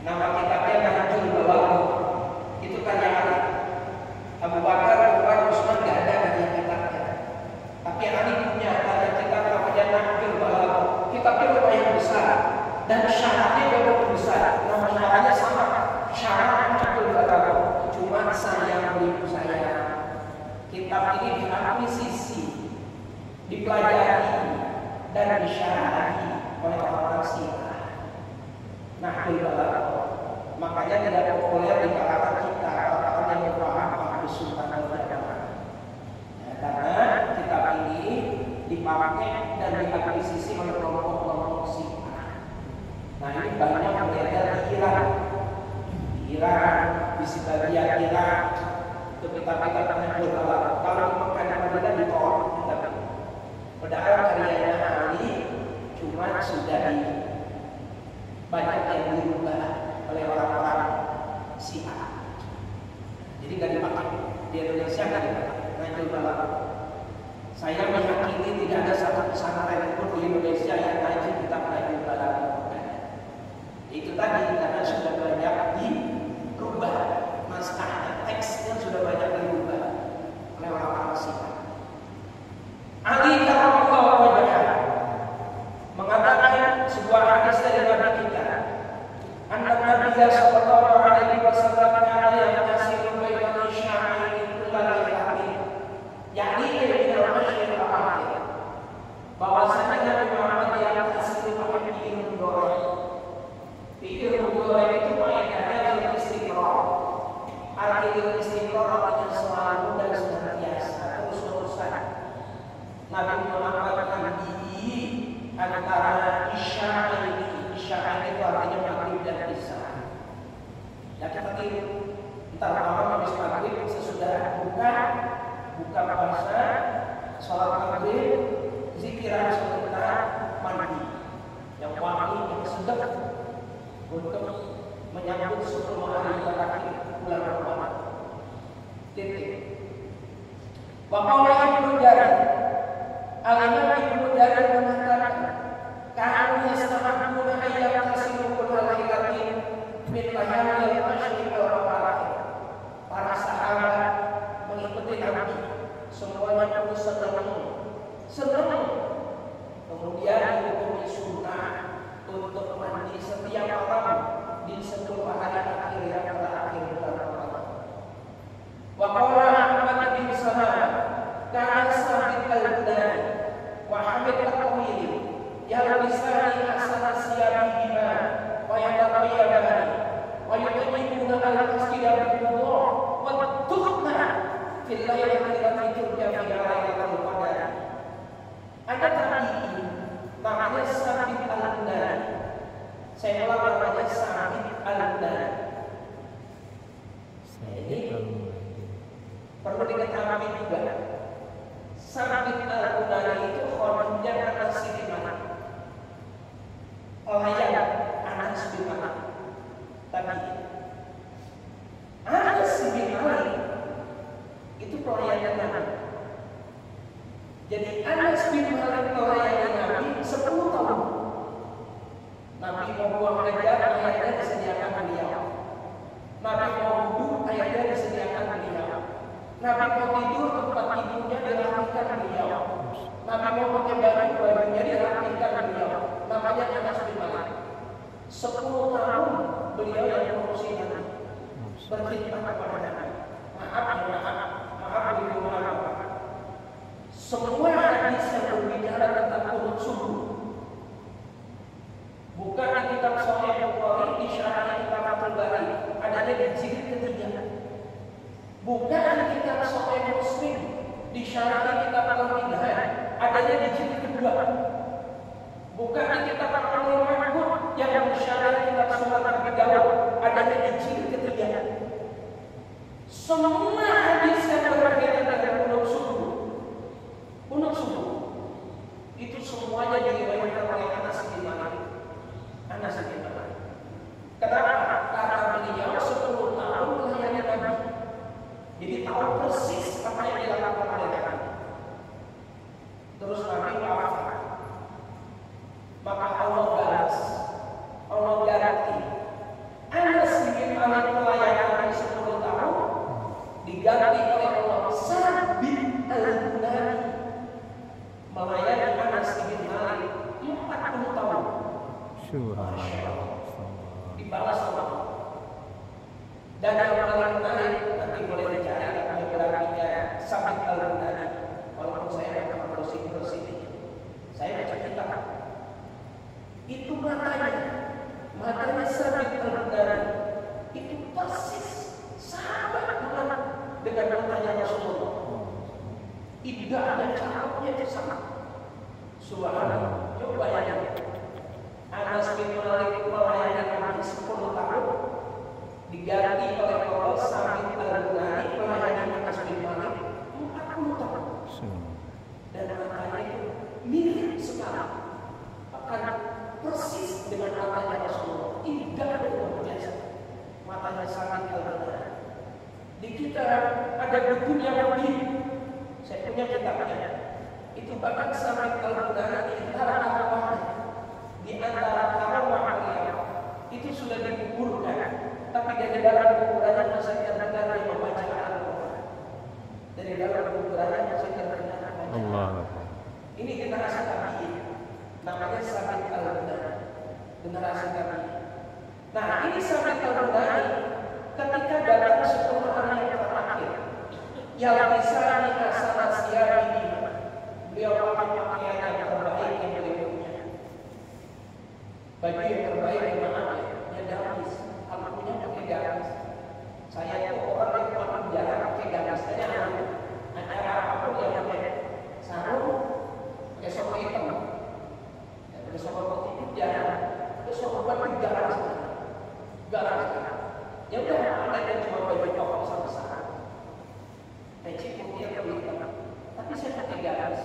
Nama kitabnya Nahjul Balagha. Itu karya Ali. Abu Bakar, Umar, Utsman gak ada karya kitabnya. Tapi Ali punya karya kitab namanya Nahjul Balagha. Kitabnya lumayan besar dan syaratnya juga besar. Nama syaratnya sama, syarat Nahjul Balagha. Cuma saya beli saya. Kitab ini diakuisisi, dipelajari dan disyarahi oleh orang-orang Syiah. Nahjul Balagha. Makanya tidak populer di kalangan kita orang-orang yang berpaham Ahlus Sunnah wal Jamaah. Karena kitab ini dipakai dan diakuisisi oleh kelompok-kelompok Syiah. Nah, ini banyak beredar di Iran, di sebagian Irak. Itu kitab-kitab Nahjul Balagha. Kalau di Mekah dan Madinah ditolak kitab. Padahal karyanya Ali cuma sudah banyak yang dirubah oleh orang-orang Syiah. Jadi nggak dipakai di Indonesia, nggak dipakai Nahjul Balagha. Saya meyakini tidak ada satu pesantren pun di Indonesia yang ngaji kitab Nahjul Balagha. Itu tadi karena sudah banyak dirubah naskahnya, teksnya sudah banyak dirubah oleh orang-orang Syiah. Ali karramallahu wajhah mengatakan sebuah hadis dari Nabi kita, Nabi sallallahu alaihi wasallam kana yasiru baina sya'ain kullal yamin, yakni min al-masyriq al-maghrib. Bahwasanya Nabi Muhammad yang yasiru baina fikir mudhari itu maknanya istiqrar. Arti istiqrar artinya selalu dan senantiasa, terus-terusan. Nabi Muhammad nabi antara isya'i itu artinya maghrib dan isya. Ya kita tiru entar malam habis maghrib sesudah buka puasa, sholat maghrib, zikiran sebentar, mandi yang wangi yang sedap untuk menyambut 10 hari terakhir bulan Ramadan. Titik. Waqala Ibnu Jarir, Al-Imam Ibnu Jarir mengatakan, ka'anna yastama'una ayyam tasilu kullal lailatin min layalil ashri wal maghrib. Para sahabat mengikuti Nabi, semuanya pun senang. Kemudian hukumnya sunnah untuk mandi setiap malam di 10 hari akhir yang terakhir bulan Ramadan. Wa qala Ahmad bin Salam, kana Sabit al-Budani wa Hamid al-Qawili yalbisani ahsana siyabihima wa yatabayyabani wa yuqimuna al-masjid bil-wudu' wa tuhna fil lailati allati turja fiha lailatul qadar. Ada tabi'in namanya Sabit al-Budani. Saya ulang namanya Sabit al-Budani. Ini perlu diketahui juga. Sabit al-Budani itu khorjah Anas bin Malik. Layak Anas bin Malik. Tapi Anas bin Malik itu pelayan Nabi. Jadi Anas bin Malik pelayan Nabi 10 tahun. Nabi mau buang ajar, ayahnya disediakan beliau. Nabi mau wudhu, ayahnya disediakan beliau. Nabi mau tidur, tempat tidurnya dirapikan beliau. Nabi mau pakai baju, bajunya dirapikan beliau. Namanya Anas bin Malik. 10 tahun beliau yang mengurusi Nabi, berkhidmat kepada Nabi. Maaf ibu Muhammad. Semua hadis yang berbicara tentang kunut subuh, bukan di kitab Sahih Bukhari, di syarah kitab Fathul Bari, adanya di jilid ketiga. Bukan di kitab Sahih Muslim, di syarah kitab Al-Minhaj, adanya di jilid kedua. Bukan di kitab Al-Mahfuz yang di syarah kitab Sunan Abi Dawud, adanya di jilid ketiga. Semua hadis yang berkaitan dengan kunut subuh itu semuanya diriwayatkan oleh Anas bin Malik. Kenapa? Karena beliau 10 tahun melayani Nabi, jadi tahu persis apa yang dilakukan oleh Nabi. Terus Nabi wafat. Dan yang paling menarik nanti boleh dicari biografinya Sabit Al-Bunani. Walaupun saya tidak bersih saya baca kitab. Itu matanya Sabit Al-Bunani itu persis sama dengan matanya Rasulullah. Tidak ada cakapnya itu sama. Subhanallah. Coba bayangkan. Anas bin Malik melayani Nabi 10 tahun diganti oleh Allah Sabit Al-Bunani melayani Anas bin Malik 40 tahun. Dan matanya itu mirip sekali. Akan persis dengan matanya Rasulullah. Tidak ada perbedaan. Matanya Sabit Al-Bunani. Di kita ada dukun yang lebih. Saya punya kitabnya. Itu bahkan Sabit Al-Bunani antara di antara arwah beliau itu sudah dikuburkan, tapi dari dalam kuburannya masih terdengar yang membaca Al-Quran. Dari dalam kuburannya masih terdengar Allah. Ini generasi kami, namanya Sabit Al-Bunani, generasi kami. Nah, ini Sabit Al-Bunani ketika datang 10 hari yang terakhir, yang bisa dikasih siari, beliau pakai pakaian yang terbaik yang beliau punya. Baju yang terbaik yang mana? Ya gamis. Kalau punya pakai gamis. Saya itu orang yang paling jarang pakai gamis. Saya acara apapun yang pakai sarung, pakai sokok hitam, pakai sokok putih itu jarang. Itu sokok baju gamis. Ya udah, ada yang cuma baju koko besar-besar. Peci putih atau hitam. Tapi saya pakai gamis.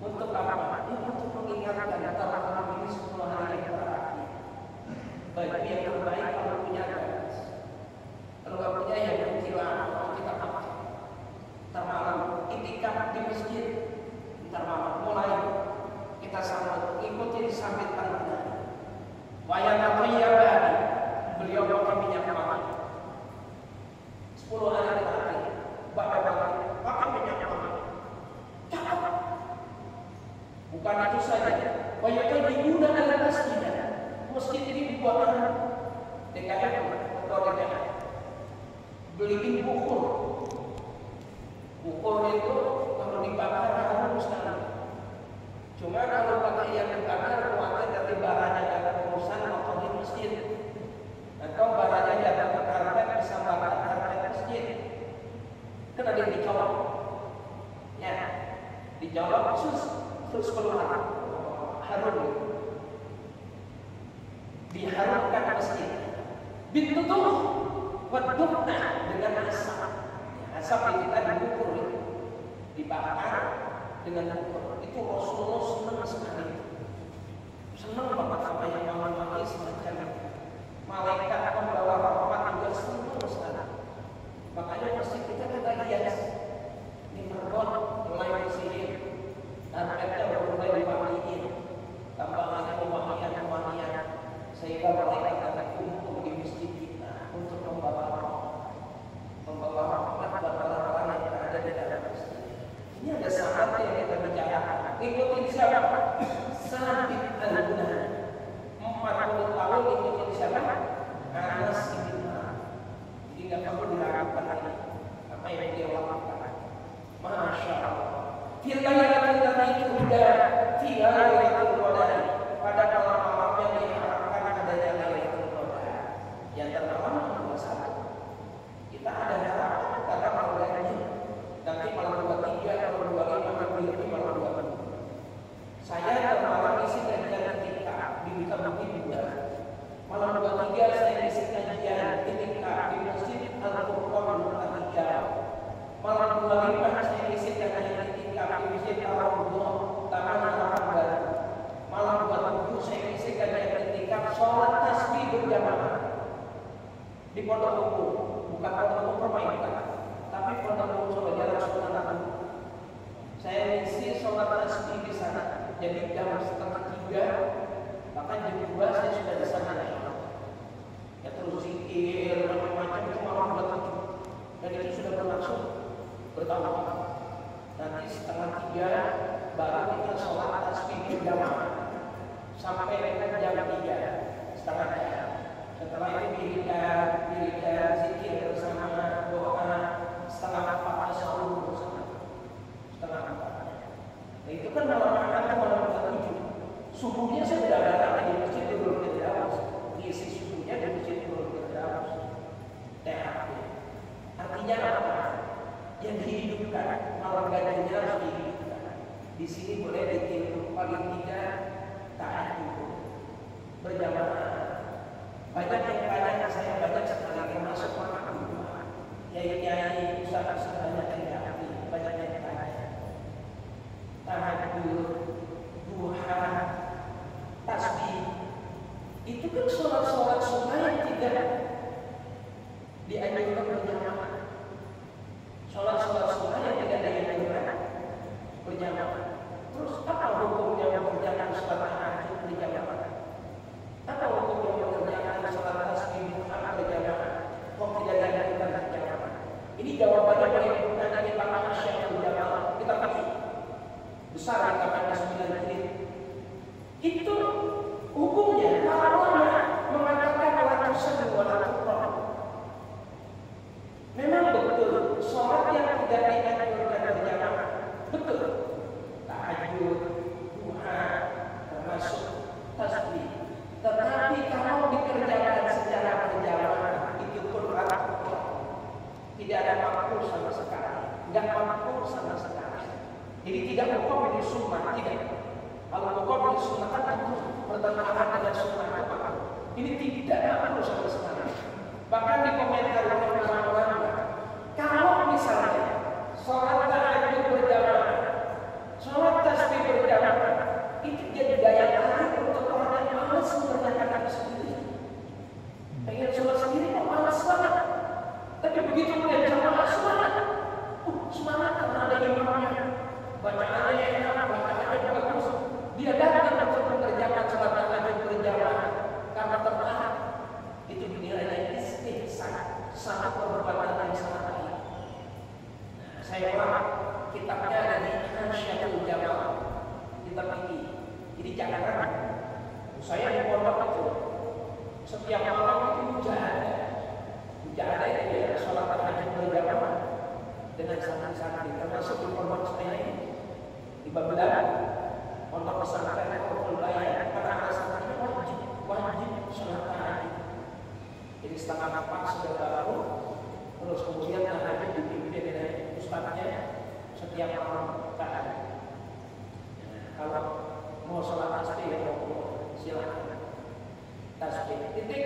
Untuk apa? Ya, untuk mengingatkan orang-orang ini 10 hari yang terakhir. Baju yang terbaik kalau punya gamis. Kalau nggak punya ya kecilan kalau kita pakai. Ntar malam itikaf di masjid. Ntar malam mulai kita sambut ikuti Sabit Al-Bunani. Wayang beliau pakai minyak wangi. 10 hari terakhir. Bapak pakai minyak wangi. Cakap. Bukan itu saja, banyak digunakan dalam masjid. Masjid ini dibuat DKM atau DKM. Beliin bukur. Bukur itu kalau dibakar harus sekali. Cuma kalau pakai yang dibakar, kuatnya dari baranya ada urusan atau di masjid. Atau baranya datang ke karpet bisa bakar karpet masjid. Kan ada yang dicolok. Ya, dicolok terus keluar harum diharumkan masjid bintutuh wadukna dengan asap itu tadi bukur dibakar dengan bukur. Itu Rasulullah senang sekali, senang banget apa yang memakai semacam malaikat membawa rahmat juga senang sekali. Makanya masjid kita hias ini merbot mulai bersihir. Karpetnya mulai dipakai, tambahan pemakaian sehingga mereka akan kumpul di masjid kita untuk membawa rahmat buat orang-orang yang ada di dalam masjid. Ini ada sahabat yang kita bicarakan. Ikutin siapa? Sabit Al-Bunani. 40 tahun ikutin siapa? Anas bin Malik. Jadi nggak perlu diragukan lagi apa yang dia lakukan. Masya Allah. Filaylatil lati tunda fiha lailatul qadar. Pada malam yang diharapkan adanya lailatul qadar. Yang termalam nomor 1. Kita ada harapan karena malamnya nanti malam 23 atau 25 lebih malam 20. Saya termalam isi kajian ketika di Bukit juga. Malam 23 saya isi kajian ketika di Masjid Al-Qur'an Al-Hijau. Malam 25 saya isi kajian di Masjid Al-Qur'an Taman Al-Baru. Malam 27 saya isi kajian ketika sholat tasbih berjamaah di Pondok Umum, bukan Pondok Umum Permainan, tapi Pondok Umum Solo Jalan Sultan Agung. Saya isi sholat tasbih di sana. Jadi jam 2:30, bahkan jam 2 saya sudah di sana. Ya terus zikir macam-macam itu malam 27 dan itu sudah berlangsung bertahun-tahun. Nanti setengah 3 baru kita sholat tasbih berjamaah sampai jam 3 setengah jam. Setelah itu wiridan Di sini boleh ditiru paling tidak tahajud berjamaah. Banyak yang tanya saya, banyak sekali termasuk orang tua, kiai-kiai, ustaz-ustaz banyak yang ngerti, banyak yang tanya. Tahajud, duha, tasbih, itu kan sholat-sholat sunnah yang tidak dianjurkan berjamaah. Sholat-sholat sunnah yang tidak dianjurkan berjamaah. Terus apa hukumnya yang mengerjakan sholat tahajud berjamaah? Apa hukumnya yang mengerjakan sholat tasbih berjamaah? Kok tidak dianjurkan berjamaah? Ini jawabannya boleh nanti di pandangan Syekh berjamaah. Kita kasih besar anggapannya 9 jilid. Itu hukumnya kalau mengatakan wajib sallu wa tuqam. Memang betul sholat yang tidak dianjurkan berjamaah. Betul. Tahajud, duha, termasuk tasbih. Tetapi kalau dikerjakan secara berjamaah itu pun tidak ada makruh sama sekali. Tidak makruh sama sekali. Jadi tidak hukum ini sunnah, tidak. Kalau hukum ini sunnah kan bertentangan dengan sunnah itu. Ini tidak makruh sama sekali. Bahkan di komentar ulama, kalau misalnya sholat tahajud berjamaah, sholat tasbih berjamaah, itu jadi daya tarik untuk orang yang malas mengerjakan sendiri. Pengen sholat sendiri kok malas banget. Tapi begitu mulai jamaah semangat, semangat karena ada imamnya, bacaannya enak, bacaannya bagus. Dia datang untuk mengerjakan sholat tahajud berjamaah karena tertarik. Itu dinilai istihsan, sangat perbuatan yang sangat baik. Saya paham kitabnya ada di Ansyatul Jamaah, kitab ini. Jadi jangan ragu. Saya di pondok itu setiap malam itu mujahadah itu ya sholat tahajud berjamaah dengan sangat-sangat. Termasuk di pondok saya ini di Babelan, pondok pesantren Qur'an pada asalnya wajib sholat tahajud. Jadi setengah 4 sudah baru, terus kemudian tahajud dipimpin oleh ustadznya setiap malam tahajud. Kalau mau sholat tasbih ya silakan tasbih titik.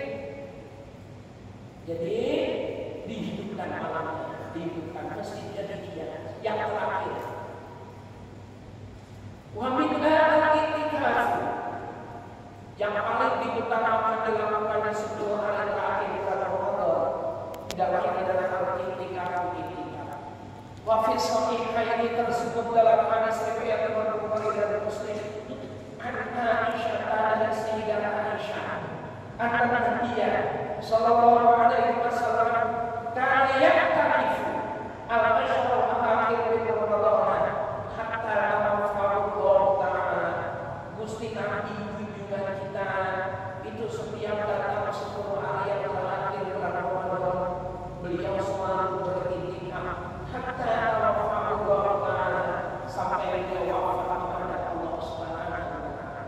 Jadi dihidupkan malamnya, dihidupkan masjidnya dia yang terakhir. Wa min al-i'tikaf yang paling diutamakan dilakukan di 10 hari terakhir bulan Ramadan tidak lain adalah al-i'tikaf. Wa fi sahihaini tersebut dalam hadis riwayat Imam Bukhari dan Muslim, Aisyah dan Sayyidah Aisyah, anna Nabiya sallallahu alaihi wasallam kana ya'takifu al-ashr al-akhir min Ramadan hatta Allah Ta'ala. Gusti Nabi junjungan kita itu setiap datang 10 hari yang terakhir bulan Ramadan, beliau selalu beriktikaf hatta Allah Ta'ala, sampai beliau wafat kepada Allah Subhanahu wa Ta'ala.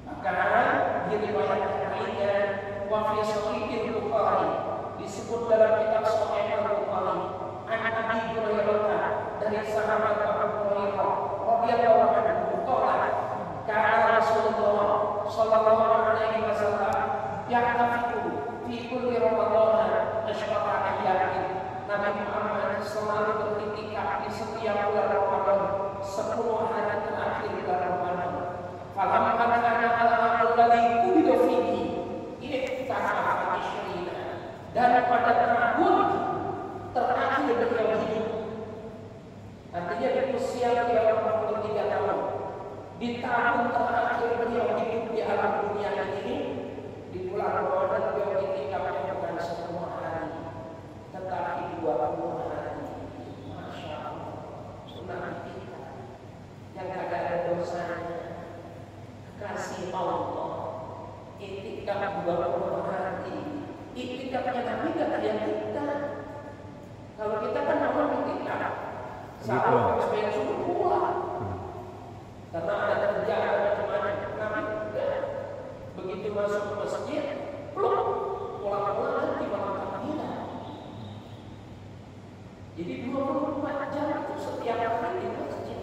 Maka di riwayat lainnya wa fi sahih Bukhari disebut dalam kitab Sahih Bukhari an Abi Hurairah dari sahabat Abu Hurairah radhiyallahu anhu qala kana Rasulullah sallallahu alaihi wasallam ya'tafiku fi kulli Ramadan ashqata ayyamin. Nabi Muhammad selalu beriktikaf di setiap bulan Ramadan 10 hari terakhir bulan Ramadan. Falamma kana al-amal ladzi qubida fihi i'tikafa isyrina, dan pada tahun terakhir beliau hidup, artinya di usia beliau 43 tahun, di tahun terakhir beliau hidup di alam dunia ini, di bulan Ramadan beliau i'tikafnya bukan 10 hari tetapi 20 hari. Masya Allah, sunnah i'tikaf yang tidak ada dosanya. Kasih Allah, i'tikaf 20 hari. I'tikafnya Nabi tidak kayak kita. Kalau kita kan memang i'tikaf sahur supaya subuh pulang, karena ada kerja, ada macam-macam. Nabi enggak. Begitu masuk ke masjid, pulang di malam takbiran. Jadi 24 jam itu setiap hari di masjid.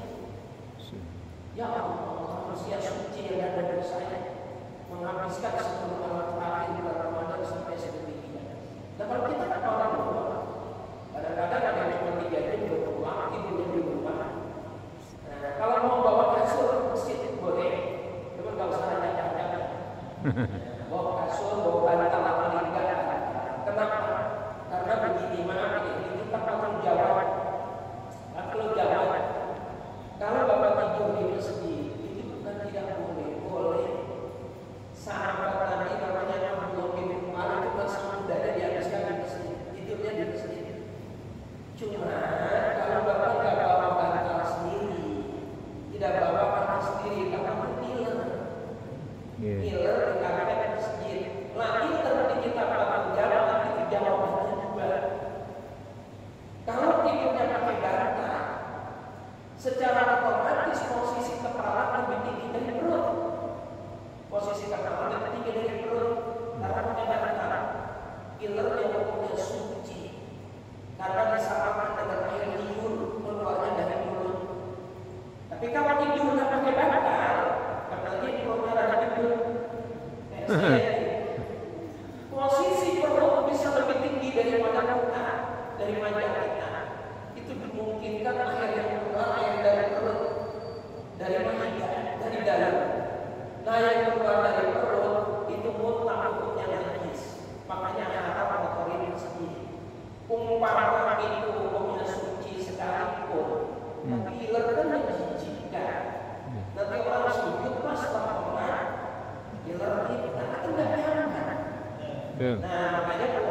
daripada muka, dari wajah kita. Itu dimungkinkan air yang keluar air dari perut, dari mana, dari dalam. Nah yang keluar dari perut itu mutlak hukumnya najis. Makanya haram kotorin sendiri. Umpama itu hukumnya suci sekalipun, tapi lerkan menjijikan. Nanti orang sujud pas lama dilerkin, karena tidak nyaman. Nah makanya